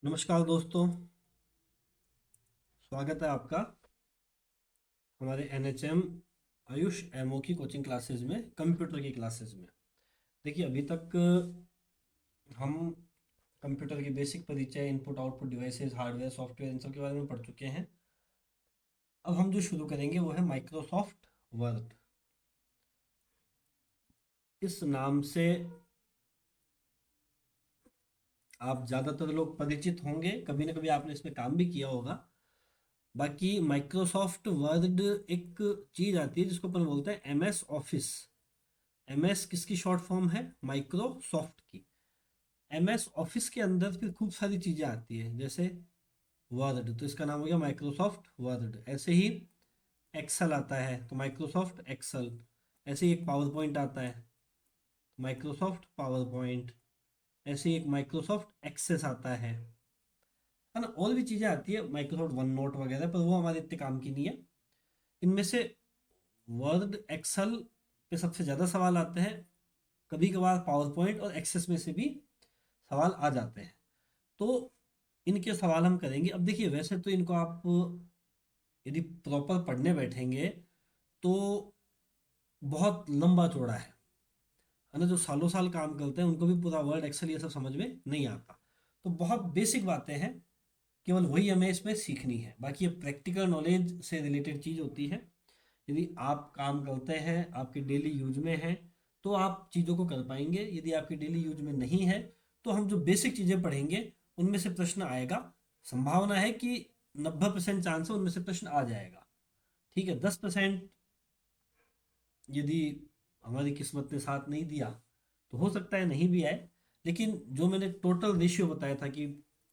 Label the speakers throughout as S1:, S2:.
S1: नमस्कार दोस्तों। स्वागत है आपका हमारे NHM आयुष एमओ की कोचिंग क्लासेस में, कंप्यूटर की क्लासेस में। देखिए, अभी तक हम कंप्यूटर की बेसिक परिचय, input output devices, hardware software, इन सब के बारे में पढ़ चुके हैं। अब हम जो शुरू करेंगे वो है माइक्रोसॉफ्ट वर्ड। इस नाम से आप ज़्यादातर लोग परिचित होंगे, कभी ना कभी आपने इसमें काम भी किया होगा। बाकी माइक्रोसॉफ्ट वर्ड एक चीज़ आती है जिसको अपन बोलते हैं MS ऑफिस। MS किसकी शॉर्ट फॉर्म है? माइक्रोसॉफ्ट की। MS ऑफिस के अंदर फिर खूब सारी चीज़ें आती है, जैसे वर्ड, तो इसका नाम हो गया माइक्रोसॉफ्ट वर्ड। ऐसे ही एक्सेल आता है तो माइक्रोसॉफ्ट एक्सेल। ऐसे ही एक पावर पॉइंट आता है, माइक्रोसॉफ्ट पावर पॉइंट। ऐसे ही एक माइक्रोसॉफ्ट एक्सेस आता है ना। और भी चीज़ें आती है, माइक्रोसॉफ्ट वन नोट वगैरह, पर वो हमारे इतने काम की नहीं है। इनमें से वर्ड एक्सेल पे सबसे ज़्यादा सवाल आते हैं। कभी कभार पावर पॉइंट और एक्सेस में से भी सवाल आ जाते हैं। तो इनके सवाल हम करेंगे। अब देखिए, वैसे तो इनको आप यदि प्रॉपर पढ़ने बैठेंगे तो बहुत लंबा चौड़ा है ना। जो सालों साल काम करते हैं उनको भी पूरा वर्ड एक्सेल ये सब समझ में नहीं आता। तो बहुत बेसिक बातें हैं, केवल वही हमें इसमें सीखनी है। बाकी ये प्रैक्टिकल नॉलेज से रिलेटेड चीज़ होती है। यदि आप काम करते हैं, आपके डेली यूज में है, तो आप चीज़ों को कर पाएंगे। यदि आपके डेली यूज में नहीं है तो हम जो बेसिक चीज़ें पढ़ेंगे उनमें से प्रश्न आएगा। संभावना है कि 90% चांस है उनमें से प्रश्न आ जाएगा। ठीक है, 10% यदि हमारी किस्मत ने साथ नहीं दिया तो हो सकता है नहीं भी आए। लेकिन जो मैंने टोटल रेशियो बताया था कि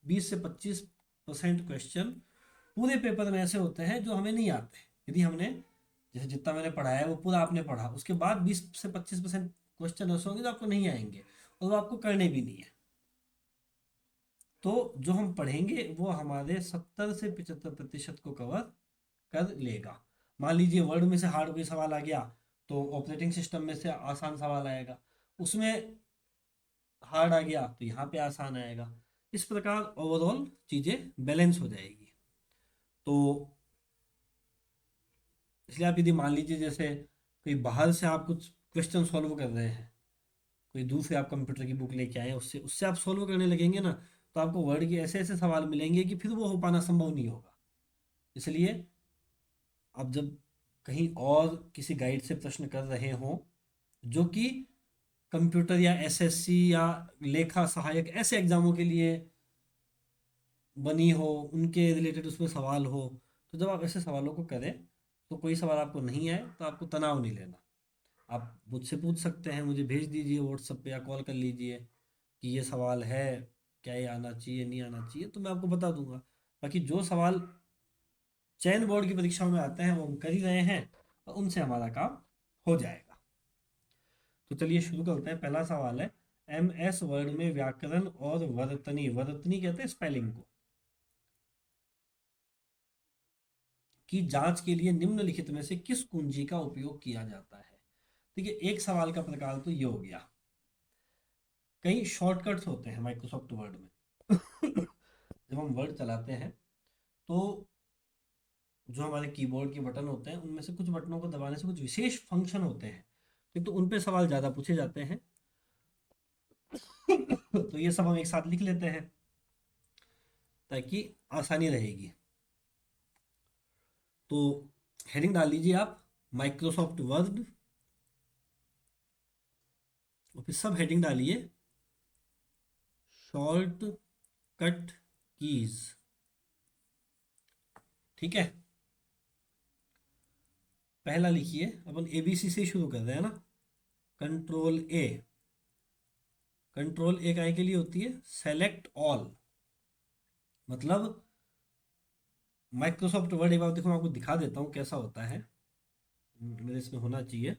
S1: 20 से 25% क्वेश्चन पूरे पेपर में ऐसे होते हैं जो हमें नहीं आते। यदि हमने, जैसे जितना मैंने पढ़ाया है वो पूरा आपने पढ़ा, उसके बाद 20 से 25% क्वेश्चन ऐसे होंगे जो आपको नहीं आएंगे और वो आपको करने भी नहीं है। तो जो हम पढ़ेंगे वो हमारे 70 से 75% को कवर कर लेगा। मान लीजिए वर्ड में से हार्ड कोई सवाल आ गया तो ऑपरेटिंग सिस्टम में से आसान सवाल आएगा, उसमें हार्ड आ गया तो यहाँ पे आसान आएगा। इस प्रकार ओवरऑल चीज़ें बैलेंस हो जाएगी। तो इसलिए आप यदि मान लीजिए जैसे कोई बाहर से आप कुछ क्वेश्चन सॉल्व कर रहे हैं, कोई दूसरे आप कंप्यूटर की बुक लेके आए हैं, उससे उससे आप सॉल्व करने लगेंगे ना, तो आपको वर्ड के ऐसे ऐसे सवाल मिलेंगे कि फिर वो हो पाना संभव नहीं होगा। इसलिए आप जब कहीं और किसी गाइड से प्रश्न कर रहे हो जो कि कंप्यूटर या SSC या लेखा सहायक ऐसे एग्जामों के लिए बनी हो, उनके रिलेटेड उसमें सवाल हो, तो जब आप ऐसे सवालों को करें तो कोई सवाल आपको नहीं आए तो आपको तनाव नहीं लेना। आप मुझसे पूछ सकते हैं, मुझे भेज दीजिए व्हाट्सएप पे या कॉल कर लीजिए कि ये सवाल है, क्या ये आना चाहिए नहीं आना चाहिए, तो मैं आपको बता दूंगा। बाकी जो सवाल चयन बोर्ड की परीक्षाओं में आते हैं वो हम कर ही रहे हैं और उनसे हमारा काम हो जाएगा। तो चलिए शुरू करते हैं। पहला सवाल है, MS वर्ड में व्याकरण और वर्तनी, वर्तनी कहते हैं स्पेलिंग को, की जांच के लिए निम्नलिखित में से किस कुंजी का उपयोग किया जाता है? देखिए, एक सवाल का प्रकार तो ये हो गया। कई शॉर्टकट्स होते हैं माइक्रोसॉफ्ट वर्ड में। जब हम वर्ड चलाते हैं तो जो हमारे कीबोर्ड के बटन होते हैं उनमें से कुछ बटनों को दबाने से कुछ विशेष फंक्शन होते हैं, तो उन पे सवाल ज़्यादा पूछे जाते हैं। तो ये सब हम एक साथ लिख लेते हैं ताकि आसानी रहेगी। तो हेडिंग डाल लीजिए आप, माइक्रोसॉफ्ट वर्ड, और फिर सब हेडिंग डालिए शॉर्ट कट कीज। ठीक है, पहला लिखिए, अपन ABC से शुरू कर रहे हैं ना। Control A। कंट्रोल A काय के लिए होती है? Select all. मतलब माइक्रोसॉफ्ट वर्ड, एक बार देखो मैं आपको दिखा देता हूँ कैसा होता है। मेरे इसमें होना चाहिए।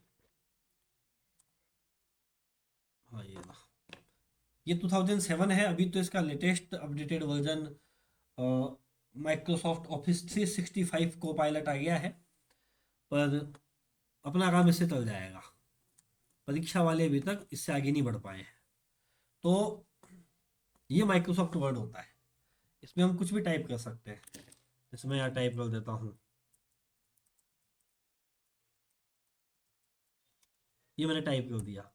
S1: हाँ, ये 2007 है अभी, तो इसका latest updated version Microsoft office 365 को पायलट आ गया है। पर अपना काम इससे चल जाएगा, परीक्षा वाले अभी तक इससे आगे नहीं बढ़ पाए हैं। तो ये माइक्रोसॉफ्ट वर्ड होता है। इसमें हम कुछ भी टाइप कर सकते हैं। जैसे मैं यहाँ टाइप कर देता हूँ, ये मैंने टाइप कर दिया।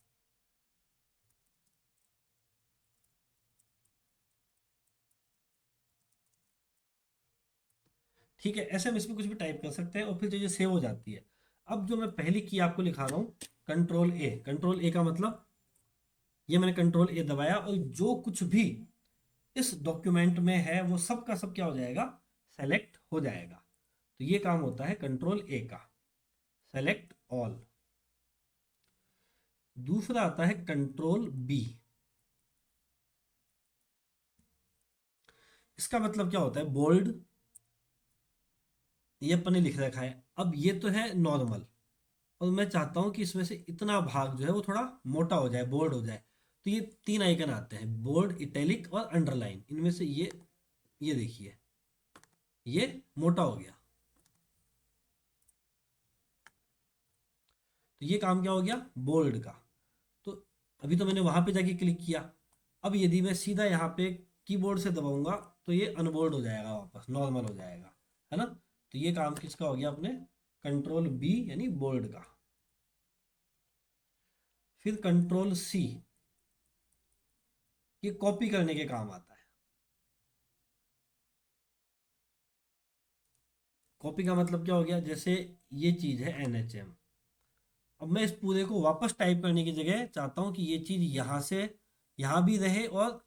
S1: ठीक है, ऐसे हम इसमें कुछ भी टाइप कर सकते हैं और फिर चीज़ें सेव हो जाती है। अब जो मैं पहली की आपको लिखा रहा हूँ, कंट्रोल ए। कंट्रोल ए का मतलब, ये मैंने कंट्रोल ए दबाया और जो कुछ भी इस डॉक्यूमेंट में है वो सब का सब क्या हो जाएगा, सेलेक्ट हो जाएगा। तो ये काम होता है कंट्रोल ए का, सेलेक्ट ऑल। दूसरा आता है कंट्रोल बी। इसका मतलब क्या होता है, बोल्ड, ये अपन ने लिख रखा है। अब ये तो है नॉर्मल, और मैं चाहता हूं कि इसमें से इतना भाग जो है वो थोड़ा मोटा हो जाए, बोल्ड हो जाए। तो ये तीन आइकन आते हैं, बोल्ड, इटैलिक और अंडरलाइन। इनमें से ये देखिए, ये मोटा हो गया। तो ये काम क्या हो गया, बोल्ड का। तो अभी तो मैंने वहां पे जाके क्लिक किया। अब यदि मैं सीधा यहाँ पे कीबोर्ड से दबाऊंगा तो ये अनबोल्ड हो जाएगा, वापस नॉर्मल हो जाएगा, है ना। तो ये काम किसका हो गया अपने, कंट्रोल बी यानी बोल्ड का। फिर कंट्रोल सी, ये कॉपी करने के काम आता है। कॉपी का मतलब क्या हो गया, जैसे ये चीज है NHM। अब मैं इस पूरे को वापस टाइप करने की जगह चाहता हूं कि ये चीज यहां से यहां भी रहे और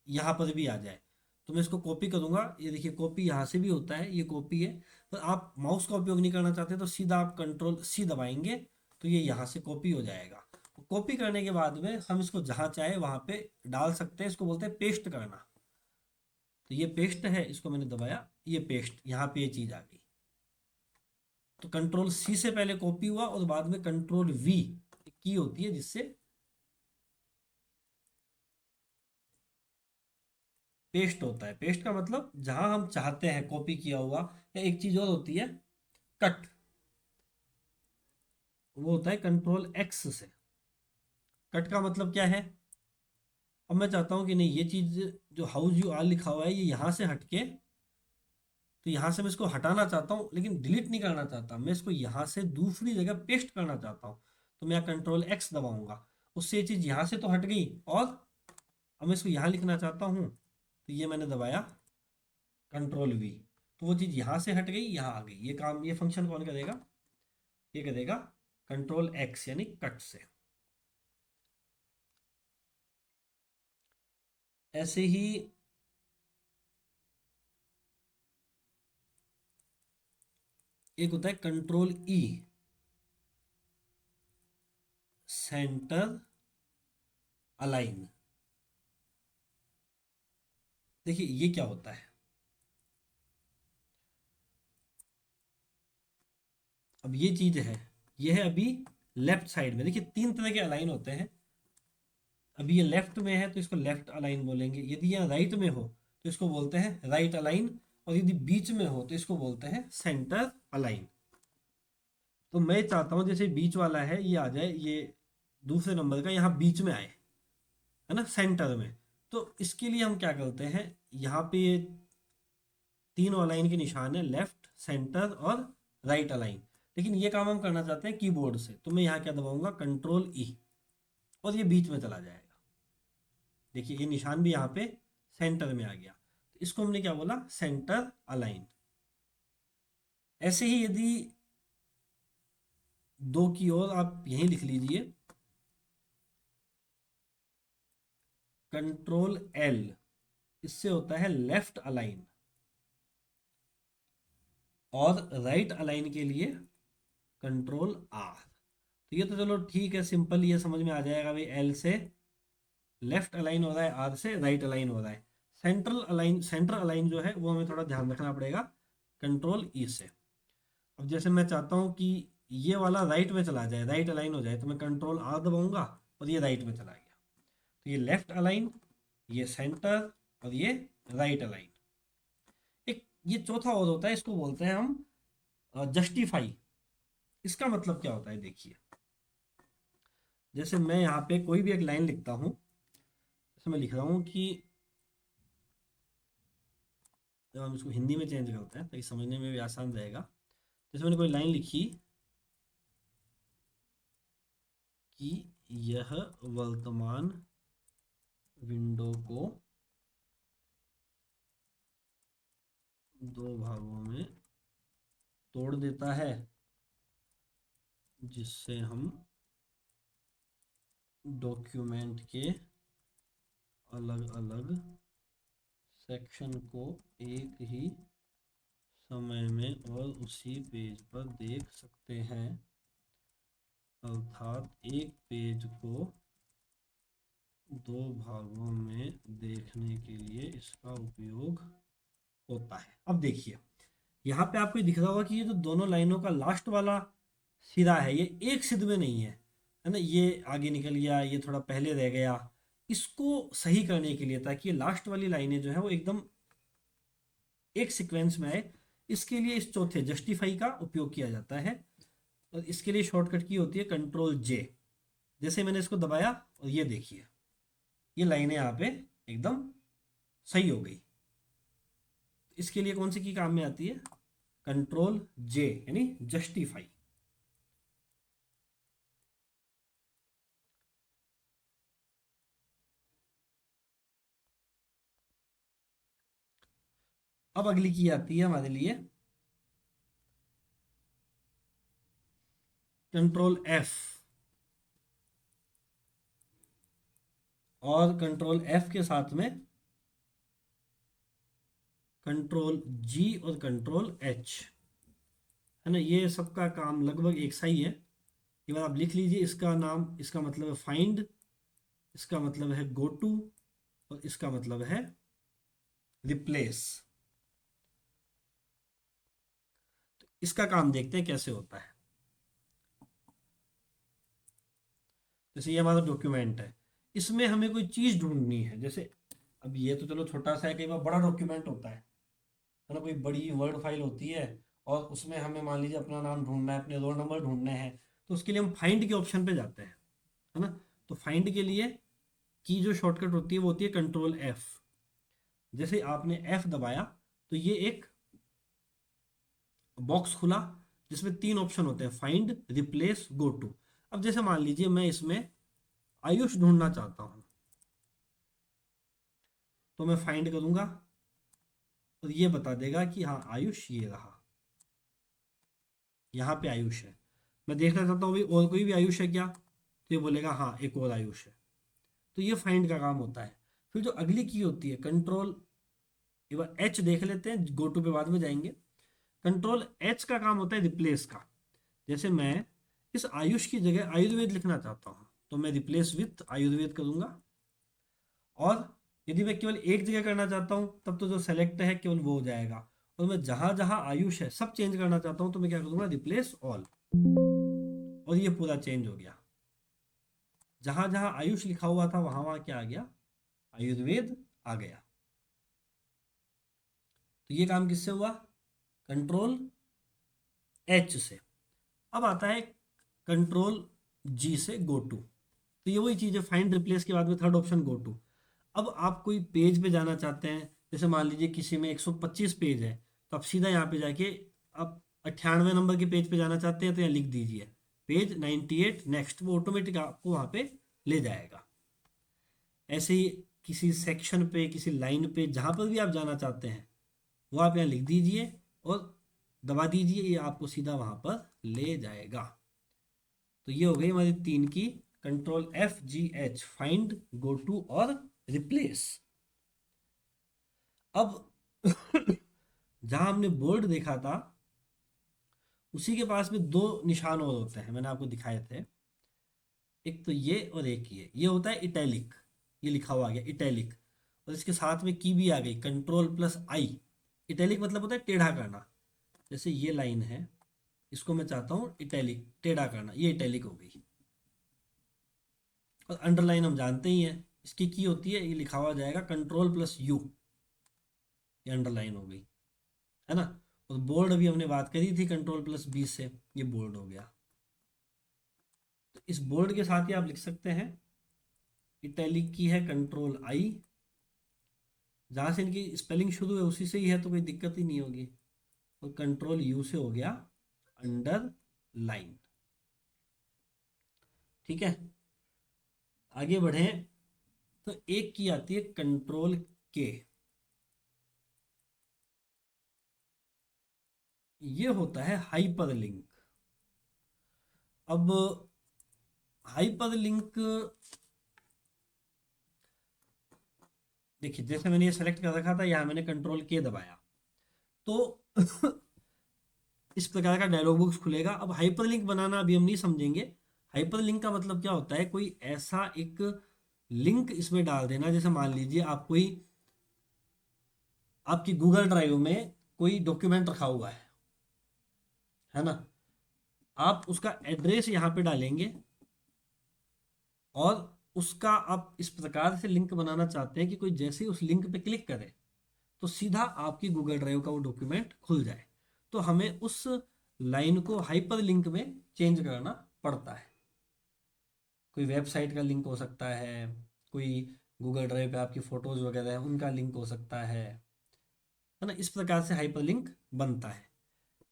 S1: यहाँ पर भी आ जाए। तो मैं इसको कॉपी करूंगा, ये देखिए कॉपी यहाँ से भी होता है, ये कॉपी है। पर आप माउस का उपयोग नहीं करना चाहते तो सीधा आप कंट्रोल सी दबाएंगे तो ये यहाँ से कॉपी हो जाएगा। कॉपी करने के बाद में हम इसको जहाँ चाहे वहाँ पे डाल सकते हैं, इसको बोलते हैं पेस्ट करना। तो ये पेस्ट है, इसको मैंने दबाया, ये पेस्ट, यहाँ पे ये चीज़ आ गई। तो कंट्रोल सी से पहले कॉपी हुआ और बाद में कंट्रोल वी की होती है जिससे पेस्ट होता है। पेस्ट का मतलब जहां हम चाहते हैं कॉपी किया हुआ, या एक चीज और होती है कट, वो होता है कंट्रोल एक्स से। कट का मतलब क्या है, अब मैं चाहता हूं कि नहीं, ये चीज जो हाउस यू आर लिखा हुआ है ये यहां से हटके, तो यहां से मैं इसको हटाना चाहता हूं लेकिन डिलीट नहीं करना चाहता, मैं इसको यहां से दूसरी जगह पेस्ट करना चाहता हूं। तो मैं कंट्रोल एक्स दबाऊंगा, उससे ये चीज यहां से तो हट गई, और अब मैं इसको यहां लिखना चाहता हूं तो ये मैंने दबाया कंट्रोल वी, तो वो चीज यहां से हट गई, यहां आ गई। ये काम, ये फंक्शन कौन करेगा, ये करेगा कंट्रोल एक्स यानी कट से। ऐसे ही एक होता है कंट्रोल ई, सेंटर अलाइन। देखिए ये क्या होता है, अब ये चीज है, ये है अभी लेफ्ट साइड में। देखिए तीन तरह के अलाइन होते हैं। अभी ये लेफ्ट में है तो इसको लेफ्ट अलाइन बोलेंगे, यदि यहाँ राइट में हो तो इसको बोलते हैं राइट अलाइन, और यदि बीच में हो तो इसको बोलते हैं सेंटर अलाइन। तो मैं चाहता हूँ जैसे बीच वाला है ये आ जाए, ये दूसरे नंबर का यहाँ बीच में आए, है ना, सेंटर में। तो इसके लिए हम क्या करते हैं, यहाँ पे ये तीनों अलाइन के निशान है, लेफ्ट, सेंटर और राइट अलाइन। लेकिन ये काम हम करना चाहते हैं कीबोर्ड से, तो मैं यहाँ क्या दबाऊंगा, कंट्रोल ई, और ये बीच में चला जाएगा। देखिए ये निशान भी यहाँ पे सेंटर में आ गया। तो इसको हमने क्या बोला, सेंटर अलाइन। ऐसे ही यदि दो की ओर आप यहीं लिख लीजिए, कंट्रोल एल, इससे होता है लेफ्ट अलाइन, और राइट अलाइन के लिए कंट्रोल आर। तो ये तो चलो ठीक है, सिंपल, ये समझ में आ जाएगा भाई, एल से लेफ्ट अलाइन हो रहा है, आर से राइट अलाइन हो रहा है। सेंट्रल अलाइन, सेंटर अलाइन जो है वो हमें थोड़ा ध्यान रखना पड़ेगा, कंट्रोल ई से। अब जैसे मैं चाहता हूँ कि ये वाला राइट में चला जाए, राइट अलाइन हो जाए, तो मैं कंट्रोल आर दबाऊंगा और ये राइट में चला गया। तो ये लेफ्ट अलाइन, ये सेंटर, और ये राइट अलाइन। एक ये चौथा और होता है, इसको बोलते हैं हम जस्टिफाई। इसका मतलब क्या होता है, देखिए जैसे मैं यहाँ पे कोई भी एक लाइन लिखता हूँ, जैसे मैं लिख रहा हूँ कि जब हम इसको हिंदी में चेंज करते हैं ताकि समझने में भी आसान रहेगा। जैसे मैंने कोई लाइन लिखी कि यह वर्तमान विंडो को दो भागों में तोड़ देता है, जिससे हम डॉक्यूमेंट के अलग अलग सेक्शन को एक ही समय में और उसी पेज पर देख सकते हैं। अर्थात एक पेज को दो भागों में देखने के लिए इसका उपयोग होता है। अब देखिए यहाँ पे आपको दिख रहा होगा कि ये जो दोनों लाइनों का लास्ट वाला सिरा है ये एक सिर में नहीं है ना, ये आगे निकल गया, ये थोड़ा पहले रह गया। इसको सही करने के लिए ताकि ये लास्ट वाली लाइनें जो है वो एकदम एक सीक्वेंस में आए, इसके लिए इस चौथे जस्टिफाई का उपयोग किया जाता है। और इसके लिए शॉर्टकट की होती है कंट्रोल जे। जैसे मैंने इसको दबाया और ये देखिए ये लाइनें यहाँ पे एकदम सही हो गई। इसके लिए कौन सी की काम में आती है? कंट्रोल जे यानी जस्टिफाई। अब अगली की आती है हमारे लिए कंट्रोल एफ। और कंट्रोल एफ के साथ में कंट्रोल जी और कंट्रोल एच, है ना। ये सबका काम लगभग एक सा ही है। ये बार आप लिख लीजिए, इसका नाम, इसका मतलब है फाइंड, इसका मतलब है गो टू और इसका मतलब है रिप्लेस। तो इसका काम देखते हैं कैसे होता है। जैसे ये हमारा डॉक्यूमेंट है, इसमें हमें कोई चीज़ ढूंढनी है। जैसे अब ये तो चलो छोटा सा है, कई बार बड़ा डॉक्यूमेंट होता है ना, कोई बड़ी वर्ड फाइल होती है और उसमें हमें मान लीजिए अपना नाम ढूंढना है, अपने रोल नंबर ढूंढने हैं, तो उसके लिए हम फाइंड के ऑप्शन पे जाते हैं, है ना। तो फाइंड के लिए की जो शॉर्टकट होती है वो होती है कंट्रोल एफ। जैसे आपने एफ दबाया तो ये एक बॉक्स खुला जिसमें तीन ऑप्शन होते हैं, फाइंड, रिप्लेस, गो टू। अब जैसे मान लीजिए मैं इसमें आयुष ढूंढना चाहता हूं, तो मैं फाइंड करूंगा और ये बता देगा कि हाँ आयुष ये रहा, यहाँ पे आयुष है। मैं देखना चाहता हूँ भाई और कोई भी आयुष है क्या, तो ये बोलेगा हाँ एक और आयुष है। तो ये फाइंड का काम होता है। फिर जो अगली की होती है कंट्रोल, एक बार एच देख लेते हैं, गो टू पे बाद में जाएंगे। कंट्रोल एच का काम होता है रिप्लेस का। जैसे मैं इस आयुष की जगह आयुर्वेद लिखना चाहता हूँ तो मैं रिप्लेस विथ आयुर्वेद करूंगा। और यदि मैं केवल एक जगह करना चाहता हूँ तब तो जो सेलेक्ट है केवल वो हो जाएगा। और मैं जहां जहां आयुष है सब चेंज करना चाहता हूँ तो मैं क्या करूंगा, रिप्लेस ऑल, और ये पूरा चेंज हो गया। जहां जहां आयुष लिखा हुआ था वहां वहां क्या आ गया, आयुर्वेद आ गया। तो ये काम किससे हुआ, कंट्रोल एच से। अब आता है कंट्रोल जी से गो टू। तो ये वही चीज़ है, फाइंड रिप्लेस के बाद में थर्ड ऑप्शन गो टू। अब आप कोई पेज पे जाना चाहते हैं, जैसे मान लीजिए किसी में 125 पेज है, तो आप सीधा यहाँ पे जाके आप 98 नंबर के पेज पे जाना चाहते हैं तो यहाँ लिख दीजिए पेज 98 नेक्स्ट, वो ऑटोमेटिक आपको वहाँ पे ले जाएगा। ऐसे ही किसी सेक्शन पे, किसी लाइन पे, जहाँ पर भी आप जाना चाहते हैं वो आप यहाँ लिख दीजिए और दबा दीजिए, ये आपको सीधा वहाँ पर ले जाएगा। तो ये हो गई हमारी तीन की, control F G H, find, go to और रिप्लेस। अब जहां हमने बोर्ड देखा था उसी के पास में दो निशान और होते हैं, मैंने आपको दिखाए थे। एक तो ये और एक ये होता है इटैलिक, ये लिखा हुआ आ गया इटैलिक। और इसके साथ में की भी आ गई कंट्रोल प्लस आई। इटैलिक मतलब होता है टेढ़ा करना। जैसे ये लाइन है, इसको मैं चाहता हूँ इटैलिक टेढ़ा करना, ये इटैलिक हो गई। और अंडरलाइन हम जानते ही हैं, इसकी की होती है, ये लिखा हुआ जाएगा कंट्रोल प्लस यू, ये अंडरलाइन हो गई, है ना। और बोल्ड अभी हमने बात करी थी कंट्रोल प्लस बी से, ये बोल्ड हो गया। तो इस बोल्ड के साथ ही आप लिख सकते हैं, इटैलिक की है कंट्रोल आई जहाँ से इनकी स्पेलिंग शुरू है उसी से ही है, तो कोई दिक्कत ही नहीं होगी। और कंट्रोल यू से हो गया अंडरलाइन। ठीक है, आगे बढ़े तो एक की आती है कंट्रोल के। ये होता है हाइपरलिंक। अब हाइपरलिंक देखिए, जैसे मैंने ये सेलेक्ट कर रखा था, यहाँ मैंने कंट्रोल के दबाया तो इस प्रकार का डायलॉग बॉक्स खुलेगा। अब हाइपरलिंक बनाना अभी हम नहीं समझेंगे। हाइपरलिंक का मतलब क्या होता है, कोई ऐसा एक लिंक इसमें डाल देना, जैसे मान लीजिए आप कोई आपकी गूगल ड्राइव में कोई डॉक्यूमेंट रखा हुआ है ना, आप उसका एड्रेस यहाँ पे डालेंगे और उसका आप इस प्रकार से लिंक बनाना चाहते हैं कि कोई जैसे ही उस लिंक पे क्लिक करे तो सीधा आपकी गूगल ड्राइव का वो डॉक्यूमेंट खुल जाए। तो हमें उस लाइन को हाइपर लिंक में चेंज करना पड़ता है। कोई वेबसाइट का लिंक हो सकता है, कोई गूगल ड्राइव पे आपकी फोटोज वगैरह है उनका लिंक हो सकता है ना। इस प्रकार से हाइपर लिंक बनता है।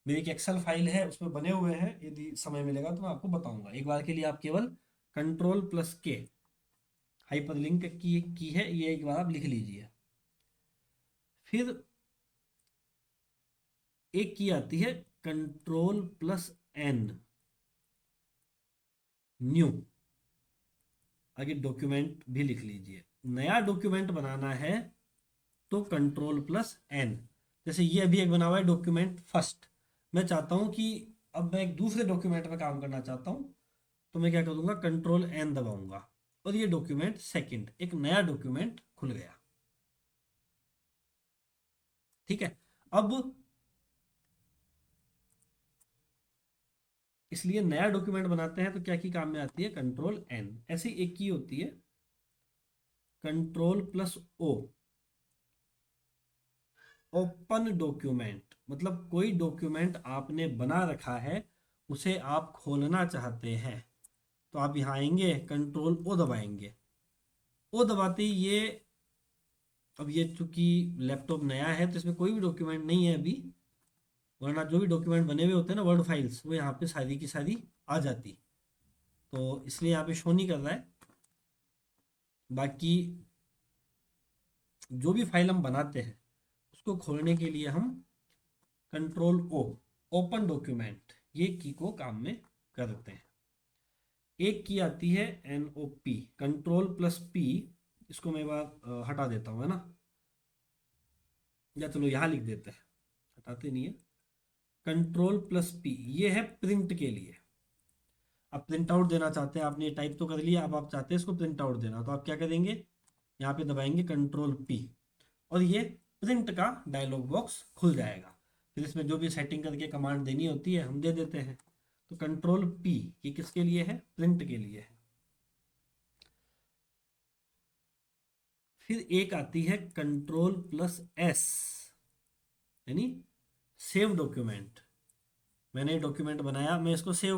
S1: मेरी एक एक्सेल फाइल है उसमें बने हुए हैं, यदि समय मिलेगा तो मैं आपको बताऊंगा। एक बार के लिए आप केवल कंट्रोल प्लस के हाइपर लिंक की है, ये एक बार आप लिख लीजिए। फिर एक की आती है कंट्रोल प्लस एन, न्यू। आगे डॉक्यूमेंट भी लिख लीजिए। नया डॉक्यूमेंट बनाना है तो कंट्रोल प्लस एन। जैसे ये अभी एक बना हुआ है डॉक्यूमेंट फर्स्ट, मैं चाहता हूं कि अब मैं एक दूसरे डॉक्यूमेंट में काम करना चाहता हूं, तो मैं क्या करूंगा, कंट्रोल एन दबाऊंगा और ये डॉक्यूमेंट सेकंड, एक नया डॉक्यूमेंट खुल गया। ठीक है, अब इसलिए नया डॉक्यूमेंट बनाते हैं तो क्या की काम में आती है, कंट्रोल एन। ऐसी एक की होती है control plus O, open document. मतलब कोई डॉक्यूमेंट आपने बना रखा है, उसे आप खोलना चाहते हैं, तो आप यहाँ आएंगे कंट्रोल ओ दबाएंगे। ओ दबाते ही ये, अब ये चूंकि लैपटॉप नया है तो इसमें कोई भी डॉक्यूमेंट नहीं है अभी, वरना जो भी डॉक्यूमेंट बने हुए होते हैं ना वर्ड फाइल्स, वो यहाँ पे सारी की सारी आ जाती, तो इसलिए यहाँ पे शो नहीं कर रहा है। बाकी जो भी फाइल हम बनाते हैं उसको खोलने के लिए हम कंट्रोल ओ, ओपन डॉक्यूमेंट, ये की को काम में करते हैं। एक की आती है N O P, control plus P. इसको मैं एक बार हटा देता हूँ, है ना, या चलो यहाँ लिख देते हैं, हटाते नहीं है। कंट्रोल प्लस पी ये है प्रिंट के लिए। आप प्रिंट आउट देना चाहते हैं, आपने टाइप तो कर लिया, अब आप चाहते हैं इसको प्रिंट आउट देना, तो आप क्या करेंगे, यहाँ पे दबाएंगे कंट्रोल पी और ये प्रिंट का डायलॉग बॉक्स खुल जाएगा। फिर इसमें जो भी सेटिंग करके कमांड देनी होती है हम दे देते हैं। तो कंट्रोल पी ये किसके लिए है, प्रिंट के लिए है। फिर एक आती है कंट्रोल प्लस एस, यानी सेव डॉक्यूमेंट। मैंने डॉक्यूमेंट बनाया, मैं इसको सेव